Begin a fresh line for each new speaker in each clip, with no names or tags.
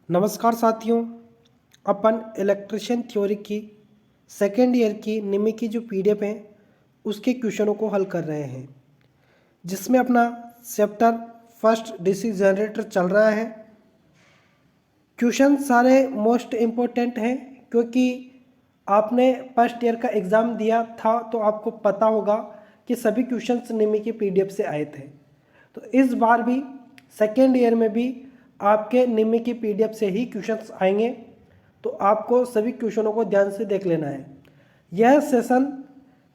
नमस्कार साथियों। अपन electrician theory की सेकेंड ईयर की निमी की जो पीडीएफ है उसके क्वेश्चनों को हल कर रहे हैं, जिसमें अपना चैप्टर फर्स्ट डीसी जनरेटर चल रहा है। क्वेश्चन सारे मोस्ट इम्पोर्टेंट हैं, क्योंकि आपने फर्स्ट ईयर का एग्ज़ाम दिया था तो आपको पता होगा कि सभी क्वेश्चंस निमी की पीडीएफ से आए थे। तो इस बार भी सेकेंड ईयर में भी आपके निमी की पीडीएफ से ही क्वेश्चंस आएंगे, तो आपको सभी क्वेश्चनों को ध्यान से देख लेना है। यह सेशन,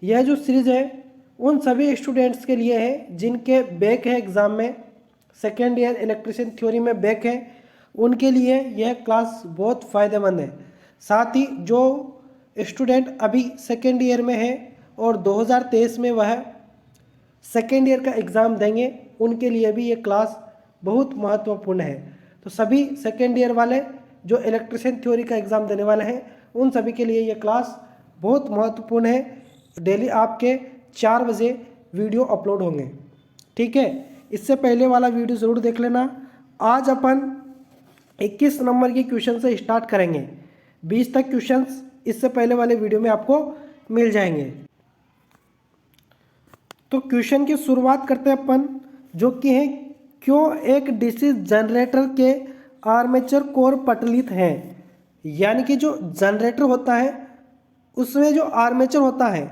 यह जो सीरीज़ है उन सभी स्टूडेंट्स के लिए है जिनके बैक है एग्ज़ाम में, सेकेंड ईयर इलेक्ट्रिशियन थ्योरी में बैक है, उनके लिए यह क्लास बहुत फ़ायदेमंद है। साथ ही जो स्टूडेंट अभी सेकेंड ईयर में है और 2023 में वह सेकेंड ईयर का एग्ज़ाम देंगे, उनके लिए भी ये क्लास बहुत महत्वपूर्ण है। तो सभी सेकेंड ईयर वाले जो इलेक्ट्रिशियन थ्योरी का एग्ज़ाम देने वाले हैं उन सभी के लिए ये क्लास बहुत महत्वपूर्ण है। डेली आपके 4 बजे वीडियो अपलोड होंगे, ठीक है। इससे पहले वाला वीडियो ज़रूर देख लेना। आज अपन 21 नंबर के क्वेश्चन से स्टार्ट करेंगे। 20 तक क्वेश्चंस इससे पहले वाले वीडियो में आपको मिल जाएंगे। तो क्वेश्चन की शुरुआत करते हैं अपन, जो कि है क्यों एक डीसी जनरेटर के आर्मेचर कोर पटलित हैं। यानी कि जो जनरेटर होता है उसमें जो आर्मेचर होता है,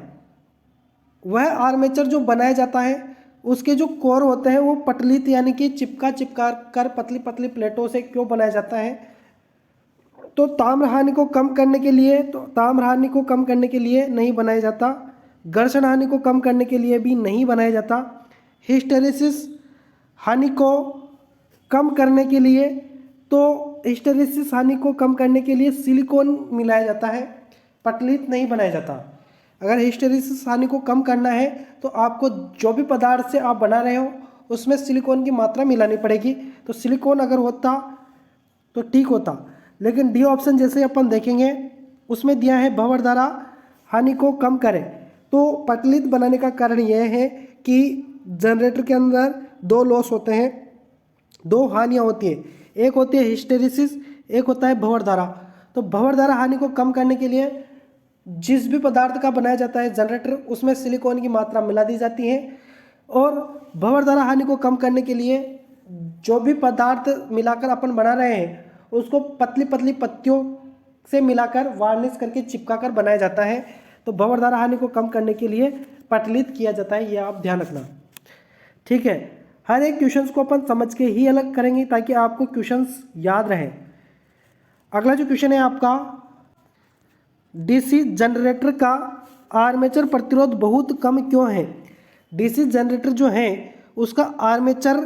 वह आर्मेचर जो बनाया जाता है उसके जो कोर होते हैं वो पटलित यानी कि चिपका चिपका कर पतली पतली प्लेटों से क्यों बनाया जाता है। तो ताम्र हानि को कम करने के लिए, नहीं बनाया जाता। घर्षण हानि को कम करने के लिए भी नहीं बनाया जाता। हिस्टेरिसिस हानि को कम करने के लिए, तो हिस्टेरिसिस हानि को कम करने के लिए सिलिकॉन मिलाया जाता है, पटलित नहीं बनाया जाता। अगर हिस्टेरिसिस हानि को कम करना है तो आपको जो भी पदार्थ से आप बना रहे हो उसमें सिलिकॉन की मात्रा मिलानी पड़ेगी। तो सिलिकॉन अगर होता तो ठीक होता, लेकिन डी ऑप्शन जैसे अपन देखेंगे उसमें दिया है भंवर द्वारा हानि को कम करें। तो पटलित बनाने का कारण यह है कि जनरेटर के अंदर 2 लॉस होते हैं, 2 हानियाँ होती हैं। एक होती है हिस्टेरिसिस, एक होता है भंवर धारा। तो भंवर धारा हानि को कम करने के लिए जिस भी पदार्थ का बनाया जाता है जनरेटर, उसमें सिलिकॉन की मात्रा मिला दी जाती है। और भंवर धारा हानि को कम करने के लिए जो भी पदार्थ मिलाकर अपन बना रहे हैं उसको पतली पतली पत्तियों से मिलाकर वार्निश करके चिपका कर बनाया जाता है। तो भंवर धारा हानि को कम करने के लिए पटलित किया जाता है, ये आप ध्यान रखना, ठीक है। हर एक क्वेश्चंस को अपन समझ के ही अलग करेंगे ताकि आपको क्वेश्चंस याद रहे। अगला जो क्वेश्चन है आपका, डीसी जनरेटर का आर्मेचर प्रतिरोध बहुत कम क्यों है। डीसी जनरेटर जो है उसका आर्मेचर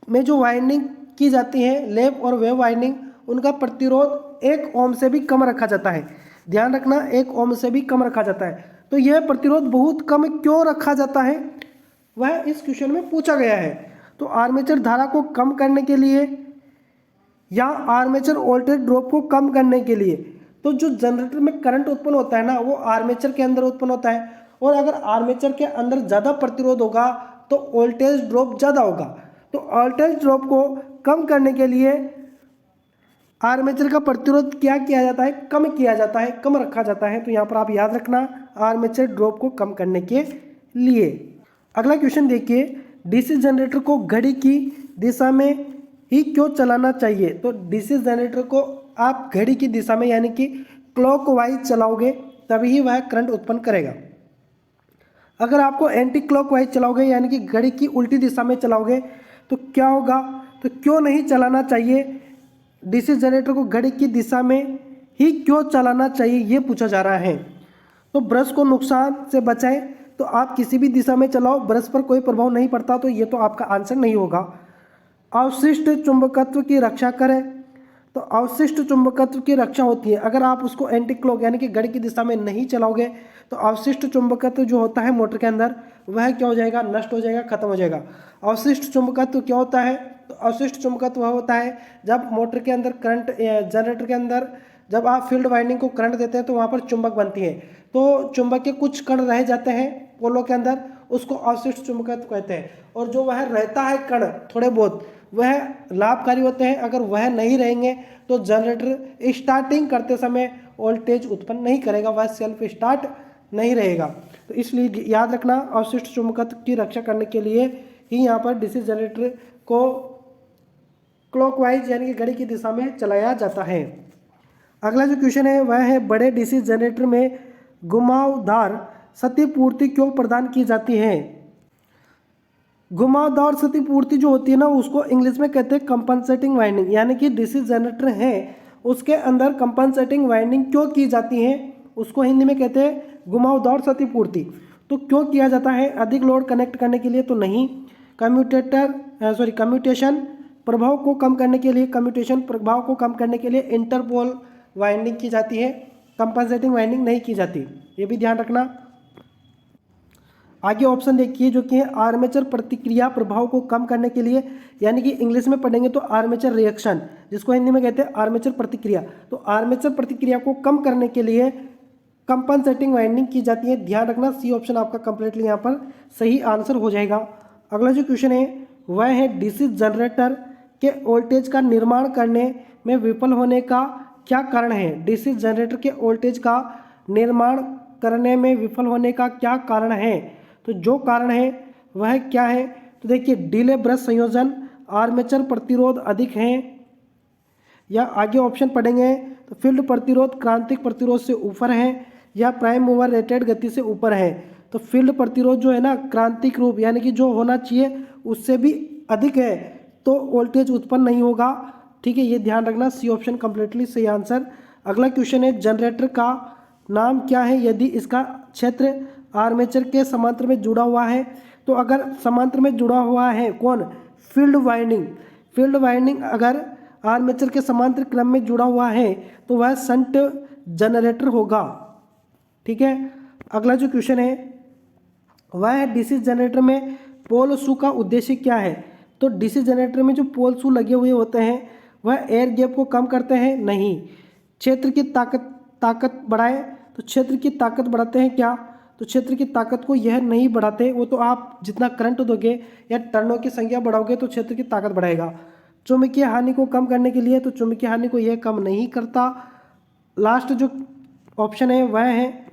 में जो वाइंडिंग की जाती है, लैप और वेव वाइंडिंग, उनका प्रतिरोध 1 ओम से भी कम रखा जाता है। ध्यान रखना, 1 ओम से भी कम रखा जाता है। तो यह प्रतिरोध बहुत कम क्यों रखा जाता है, वह इस क्वेश्चन में पूछा गया है। तो आर्मेचर धारा को कम करने के लिए या आर्मेचर वोल्टेज ड्रॉप को कम करने के लिए। तो जो जनरेटर में करंट उत्पन्न होता है ना, वो आर्मेचर के अंदर उत्पन्न होता है, और अगर आर्मेचर के अंदर ज़्यादा प्रतिरोध होगा तो वोल्टेज ड्रॉप ज़्यादा होगा। तो वोल्टेज ड्रॉप को कम करने के लिए आर्मेचर का प्रतिरोध क्या किया जाता है, कम किया जाता है, कम रखा जाता है। तो यहाँ पर आप याद रखना, आर्मेचर ड्रॉप को कम करने के लिए। अगला क्वेश्चन देखिए, डीसी जनरेटर को घड़ी की दिशा में ही क्यों चलाना चाहिए। तो डीसी जनरेटर को आप घड़ी की दिशा में यानी कि क्लॉकवाइज चलाओगे तभी ही वह करंट उत्पन्न करेगा। अगर आपको एंटी क्लॉकवाइज चलाओगे यानी कि घड़ी की उल्टी दिशा में चलाओगे तो क्या होगा। तो क्यों नहीं चलाना चाहिए, डीसी जनरेटर को घड़ी की दिशा में ही क्यों चलाना चाहिए, ये पूछा जा रहा है। तो ब्रश को नुकसान से बचाएं, तो आप किसी भी दिशा में चलाओ, ब्रश पर कोई प्रभाव नहीं पड़ता, तो ये तो आपका आंसर नहीं होगा। अवशिष्ट चुंबकत्व की रक्षा करें, तो अवशिष्ट चुंबकत्व की रक्षा होती है। अगर आप उसको एंटी क्लॉक यानी कि घड़ी की दिशा में नहीं चलाओगे तो अवशिष्ट चुंबकत्व जो होता है मोटर के अंदर, वह क्या हो जाएगा, नष्ट हो जाएगा, खत्म हो जाएगा। अवशिष्ट चुंबकत्व क्या होता है, तो अवशिष्ट चुंबकत्व वह होता है जब मोटर के अंदर करंट, जनरेटर के अंदर जब आप फील्ड वाइंडिंग को करंट देते हैं तो वहाँ पर चुंबक बनती है। तो चुंबक के कुछ कण रह जाते हैं पोलों के अंदर, उसको अवशिष्ट चुंबकत्व कहते हैं। और जो वह रहता है कण थोड़े बहुत, वह लाभकारी होते हैं। अगर वह नहीं रहेंगे तो जनरेटर स्टार्टिंग करते समय वोल्टेज उत्पन्न नहीं करेगा, वह सेल्फ स्टार्ट नहीं रहेगा। तो इसलिए याद रखना, अवशिष्ट चुंबकत्व की रक्षा करने के लिए ही यहाँ पर डीसी जनरेटर को क्लॉकवाइज यानी कि घड़ी की दिशा में चलाया जाता है। अगला जो क्वेश्चन है वह है, बड़े डीसी जनरेटर में घुमावदार क्षतिपूर्ति क्यों प्रदान की जाती है? घुमावदार क्षतिपूर्ति जो होती है ना, उसको इंग्लिश में कहते हैं कंपनसेटिंग वाइंडिंग, यानी कि डीसी जनरेटर है उसके अंदर कंपनसेटिंग वाइंडिंग क्यों की जाती है, उसको हिंदी में कहते हैं घुमावदार क्षतिपूर्ति। तो क्यों किया जाता है? अधिक लोड कनेक्ट करने के लिए तो नहीं, कम्यूटेशन प्रभाव को कम करने के लिए, कम्यूटेशन प्रभाव को कम करने के लिए इंटरपोल वाइंडिंग की जाती है, कंपनसेटिंग वाइंडिंग नहीं की जाती, ये भी ध्यान रखना। आगे ऑप्शन देखिए जो कि है आर्मेचर प्रतिक्रिया प्रभाव को कम करने के लिए, यानी कि इंग्लिश में पढ़ेंगे तो आर्मेचर रिएक्शन, जिसको हिंदी में कहते हैं आर्मेचर प्रतिक्रिया। तो आर्मेचर प्रतिक्रिया को कम करने के लिए कंपनसेटिंग वाइंडिंग की जाती है, ध्यान रखना। सी ऑप्शन आपका कंप्लीटली यहाँ पर सही आंसर हो जाएगा। अगला जो क्वेश्चन है वह है, डीसी जनरेटर के वोल्टेज का निर्माण करने में विफल होने का क्या कारण है? डीसी जनरेटर के वोल्टेज का निर्माण करने में विफल होने का क्या कारण है? तो जो कारण है वह क्या है? तो देखिए, डिले ब्रश संयोजन, आर्मेचर प्रतिरोध अधिक है, या आगे ऑप्शन पढ़ेंगे तो फील्ड प्रतिरोध क्रांतिक प्रतिरोध से ऊपर है, या प्राइम मूवर रेटेड गति से ऊपर है। तो फील्ड प्रतिरोध जो है ना, क्रांतिक रूप यानी कि जो होना चाहिए उससे भी अधिक है तो वोल्टेज उत्पन्न नहीं होगा, ठीक है, ये ध्यान रखना। सी ऑप्शन कंप्लीटली सही आंसर। अगला क्वेश्चन है, जनरेटर का नाम क्या है यदि इसका क्षेत्र आर्मेचर के समांतर में जुड़ा हुआ है? तो अगर समांतर में जुड़ा हुआ है कौन? Field winding. फील्ड वाइंडिंग अगर आर्मेचर के समांतर क्रम में जुड़ा हुआ है तो वह शंट जनरेटर होगा, ठीक है। अगला जो क्वेश्चन है वह है, डीसी जनरेटर में पोल शू का उद्देश्य क्या है? तो डीसी जनरेटर में जो पोल शू लगे हुए होते हैं वह एयर गैप को कम करते हैं? नहीं। क्षेत्र की ताकत बढ़ाए? तो क्षेत्र की ताकत बढ़ाते हैं क्या? तो क्षेत्र की ताकत को यह नहीं बढ़ाते, वो तो आप जितना करंट दोगे या टर्नों की संख्या बढ़ाओगे तो क्षेत्र की ताकत बढ़ाएगा। चुंबकीय हानि को कम करने के लिए, तो चुंबकीय हानि को यह कम नहीं करता। लास्ट जो ऑप्शन है वह है,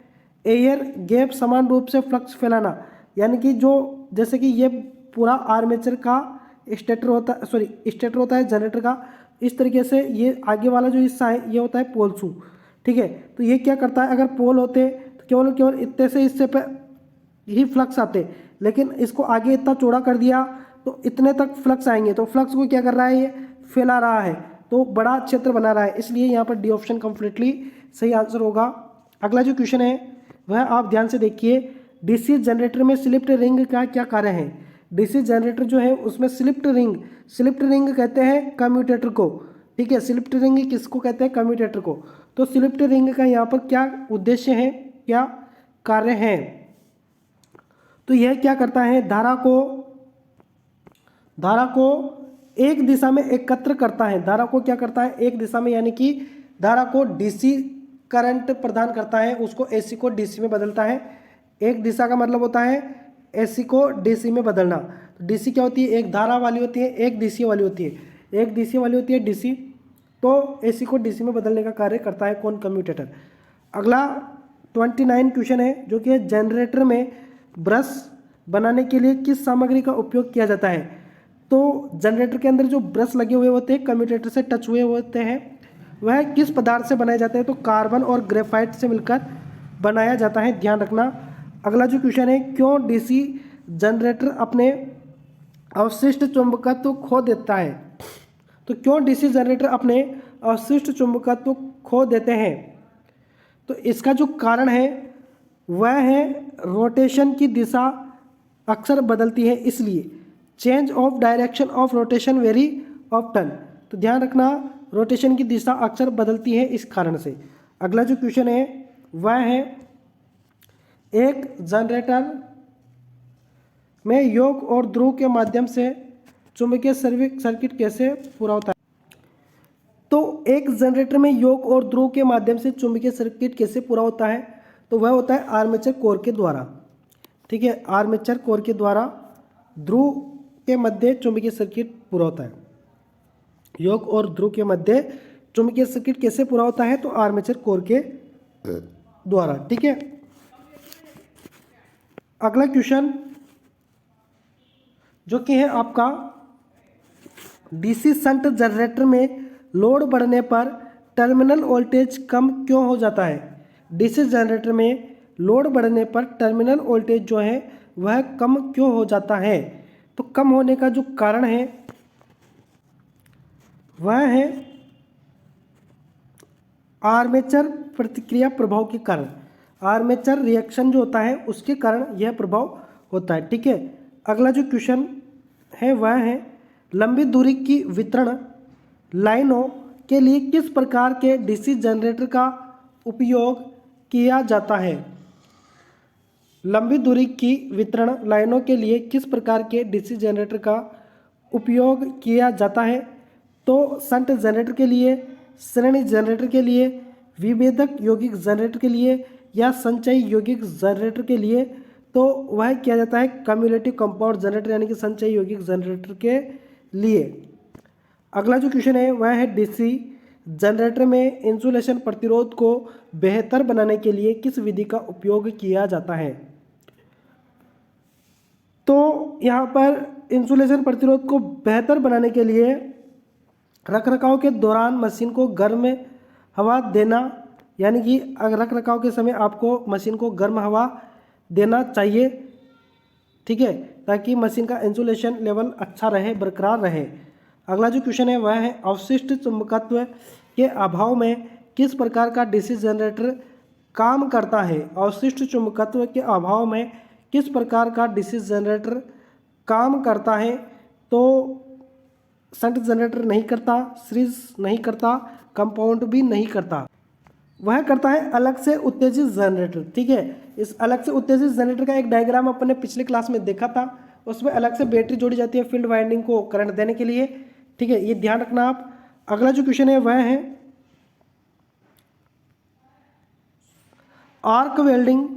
एयर गैप समान रूप से फ्लक्स फैलाना, यानी कि जो जैसे कि ये पूरा आर्मेचर का स्टेटर होता है जनरेटर का, इस तरीके से ये आगे वाला जो हिस्सा है ये होता है पोल शू, ठीक है। तो ये क्या करता है, अगर पोल होते तो केवल इतने से हिस्से पे ही फ्लक्स आते, लेकिन इसको आगे इतना चौड़ा कर दिया तो इतने तक फ्लक्स आएंगे, तो फ्लक्स को क्या कर रहा है, ये फैला रहा है, तो बड़ा क्षेत्र बना रहा है, इसलिए यहाँ पर डी ऑप्शन कंप्लीटली सही आंसर होगा। अगला जो क्वेश्चन है वह आप ध्यान से देखिए, डीसी जनरेटर में स्लिप्ड रिंग का क्या कार्य है? डीसी जनरेटर जो है उसमें स्लिप्ड रिंग कहते हैं कम्यूटेटर को, ठीक है। स्लिप्ड रिंग किसको कहते हैं? कम्यूटेटर को। तो स्लिप्ड रिंग का यहाँ पर क्या उद्देश्य है, क्या कार्य है? तो यह क्या करता है, धारा को एक दिशा में एकत्र करता है। धारा को क्या करता है, एक दिशा में, यानी कि धारा को डीसी करंट प्रदान करता है, उसको एसी को डीसी में बदलता है। एक दिशा का मतलब होता है एसी को डीसी में बदलना। तो डीसी क्या होती है, एक धारा वाली होती है, एक दिशा वाली होती है। एक दिशा वाली होती है डीसी, तो एसी को डीसी में बदलने का कार्य करता है कौन? कम्यूटेटर। अगला 29 क्वेश्चन है जो कि जनरेटर में ब्रश बनाने के लिए किस सामग्री का उपयोग किया जाता है? तो जनरेटर के अंदर जो ब्रश लगे हुए होते हैं, कम्यूटेटर से टच हुए होते हैं, वह किस पदार्थ से बनाए जाते हैं? तो कार्बन और ग्रेफाइट से मिलकर बनाया जाता है, ध्यान रखना। अगला जो क्वेश्चन है, क्यों डीसी जनरेटर अपने अवशिष्ट चुंबकत्व खो देता है? तो क्यों डीसी जनरेटर अपने अवशिष्ट चुंबकत्व खो देते हैं? तो इसका जो कारण है वह है रोटेशन की दिशा अक्सर बदलती है, इसलिए change of direction of rotation very often. तो ध्यान रखना, रोटेशन की दिशा अक्सर बदलती है इस कारण से। अगला जो क्वेश्चन है वह है, एक जनरेटर में योग और ध्रुव के माध्यम से चुंबकीय सर्किट कैसे पूरा होता है? तो एक जनरेटर में योग और ध्रुव के माध्यम से चुंबकीय सर्किट कैसे पूरा होता है? तो वह होता है आर्मेचर कोर के द्वारा, ठीक है। आर्मेचर कोर के द्वारा ध्रुव के मध्य चुंबकीय सर्किट पूरा होता है। योग और ध्रुव के मध्य चुंबकीय सर्किट कैसे पूरा होता है? तो आर्मेचर कोर के द्वारा। ठीक है, अगला क्वेश्चन जो कि है आपका, डीसी शंट जनरेटर में लोड बढ़ने पर टर्मिनल वोल्टेज कम क्यों हो जाता है? डीसी जनरेटर में लोड बढ़ने पर टर्मिनल वोल्टेज जो है वह कम क्यों हो जाता है? तो कम होने का जो कारण है वह है आर्मेचर प्रतिक्रिया प्रभाव के कारण। आर्मेचर रिएक्शन जो होता है उसके कारण यह प्रभाव होता है। ठीक है, अगला जो क्वेश्चन है वह है, लंबी दूरी की वितरण लाइनों के लिए किस प्रकार के डीसी जनरेटर का उपयोग किया जाता है? लंबी दूरी की वितरण लाइनों के लिए किस प्रकार के डीसी जनरेटर का उपयोग किया जाता है? तो शंट जनरेटर के लिए, श्रेणी जनरेटर के लिए, विभेदक यौगिक जनरेटर के लिए या संचयी यौगिक जनरेटर के लिए? तो वह किया जाता है कम्युलेटिव कंपाउंड जनरेटर यानी कि संचयी यौगिक जनरेटर के लिए। अगला जो क्वेश्चन है वह है, डीसी जनरेटर में इंसुलेशन प्रतिरोध को बेहतर बनाने के लिए किस विधि का उपयोग किया जाता है? तो यहाँ पर इंसुलेशन प्रतिरोध को बेहतर बनाने के लिए रखरखाव के दौरान मशीन को गर्म हवा देना, यानी कि रखरखाव के समय आपको मशीन को गर्म हवा देना चाहिए। ठीक है, ताकि मशीन का इंसुलेशन लेवल अच्छा रहे, बरकरार रहे। अगला जो क्वेश्चन है वह है, अवशिष्ट चुंबकत्व के अभाव में किस प्रकार का डीसी जनरेटर काम करता है? अवशिष्ट चुंबकत्व के अभाव में किस प्रकार का डीसी जनरेटर काम करता है? तो शंट जनरेटर नहीं करता, सीरीज नहीं करता, कंपाउंड भी नहीं करता, वह करता है अलग से उत्तेजित जनरेटर। ठीक है, इस अलग से उत्तेजित जनरेटर का एक डायग्राम अपन ने पिछले क्लास में देखा था। उसमें अलग से बैटरी जोड़ी जाती है फील्ड वाइंडिंग को करंट देने के लिए। ठीक है, ये ध्यान रखना आप। अगला जो क्वेश्चन है वह है, आर्क वेल्डिंग।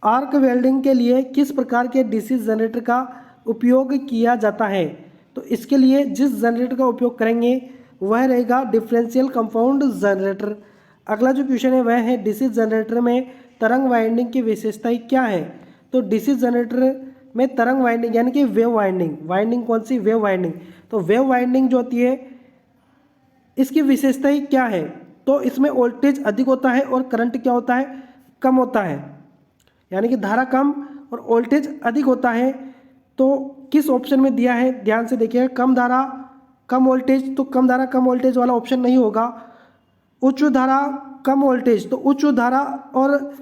आर्क वेल्डिंग के लिए किस प्रकार के डीसी जनरेटर का उपयोग किया जाता है? तो इसके लिए जिस जनरेटर का उपयोग करेंगे वह रहेगा डिफरेंशियल कंपाउंड जनरेटर। अगला जो क्वेश्चन है वह है, डीसी जनरेटर में तरंग वाइंडिंग की विशेषताएं क्या है? तो डीसी जनरेटर में तरंग वाइंडिंग यानी कि वेव वाइंडिंग, वाइंडिंग कौन सी? Wave winding. तो वेव वाइंडिंग जो होती है इसकी विशेषताएं क्या है? तो इसमें वोल्टेज अधिक होता है और करंट क्या होता है? कम होता है, यानी कि धारा कम और वोल्टेज अधिक होता है। तो किस ऑप्शन में दिया है? ध्यान से देखिए, कम धारा कम वोल्टेज, तो कम धारा कम वोल्टेज वाला ऑप्शन नहीं होगा। उच्च धारा कम वोल्टेज, तो उच्च धारा और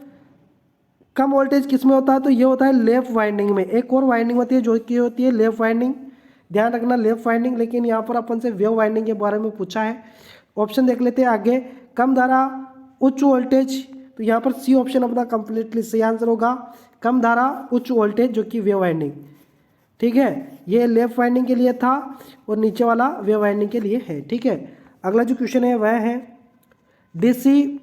कम वोल्टेज किस में होता है? तो ये होता है लेफ्ट वाइंडिंग में। एक और वाइंडिंग होती है जो कि होती है लेफ्ट वाइंडिंग, ध्यान रखना लेफ्ट वाइंडिंग। लेकिन यहाँ पर अपन से वेव वाइंडिंग के बारे में पूछा है। ऑप्शन देख लेते हैं आगे, कम धारा उच्च वोल्टेज, तो यहाँ पर सी ऑप्शन अपना कंप्लीटली सही आंसर होगा, कम धारा उच्च वोल्टेज जो कि वेव वाइंडिंग। ठीक है, ये लेफ्ट वाइंडिंग के लिए था और नीचे वाला वेव वाइंडिंग के लिए है। ठीक है, अगला जो क्वेश्चन है वह है, डीसी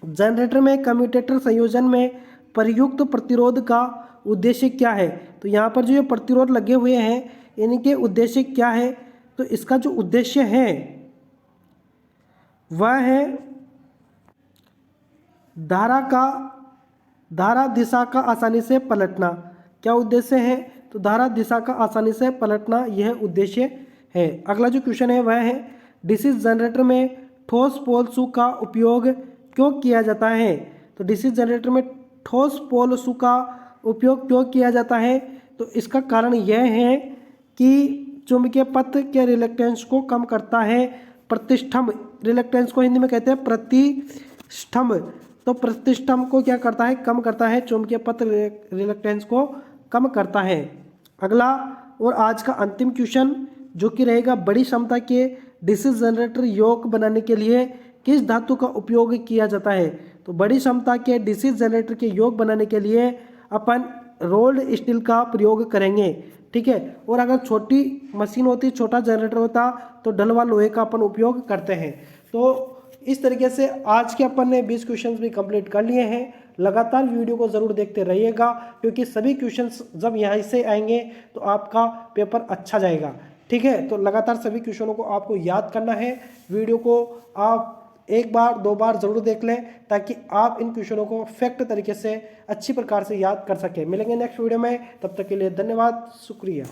जनरेटर में कम्यूटेटर संयोजन में प्रयुक्त प्रतिरोध का उद्देश्य क्या है? तो यहाँ पर जो ये प्रतिरोध लगे हुए हैं इनके उद्देश्य क्या है? तो इसका जो उद्देश्य है वह है धारा दिशा का आसानी से पलटना। क्या उद्देश्य है? तो धारा दिशा का आसानी से पलटना, यह उद्देश्य है। अगला जो क्वेश्चन है वह है, डीसी जनरेटर में ठोस पोल शू का उपयोग क्यों किया जाता है? तो डीसी जनरेटर में ठोस पोल शू का उपयोग क्यों किया जाता है? तो इसका कारण यह है कि चुंबकीय पथ के रिलक्टेंस को कम करता है। प्रतिष्ठंभ, रिलक्टेंस को हिंदी में कहते हैं प्रतिष्ठंभ, तो प्रतिष्ठंभ को क्या करता है? कम करता है, चुंबकीय पथ रिलक्टेंस को कम करता है। अगला और आज का अंतिम क्वेश्चन जो कि रहेगा, बड़ी क्षमता के डीसी जनरेटर योग बनाने के लिए किस धातु का उपयोग किया जाता है? तो बड़ी क्षमता के डीसी जनरेटर के योग बनाने के लिए अपन रोल्ड स्टील का प्रयोग करेंगे। ठीक है, और अगर छोटी मशीन होती, छोटा जनरेटर होता, तो ढलवा लोहे का अपन उपयोग करते हैं। तो इस तरीके से आज के अपन ने 20 क्वेश्चंस भी कंप्लीट कर लिए हैं। लगातार वीडियो को ज़रूर देखते रहिएगा, क्योंकि सभी क्वेश्चंस जब यहाँ से आएंगे तो आपका पेपर अच्छा जाएगा। ठीक है, तो लगातार सभी क्वेश्चनों को आपको याद करना है। वीडियो को आप एक बार 2 बार ज़रूर देख लें ताकि आप इन क्वेश्चनों को फैक्ट तरीके से अच्छी प्रकार से याद कर सकें। मिलेंगे नेक्स्ट वीडियो में, तब तक के लिए धन्यवाद, शुक्रिया।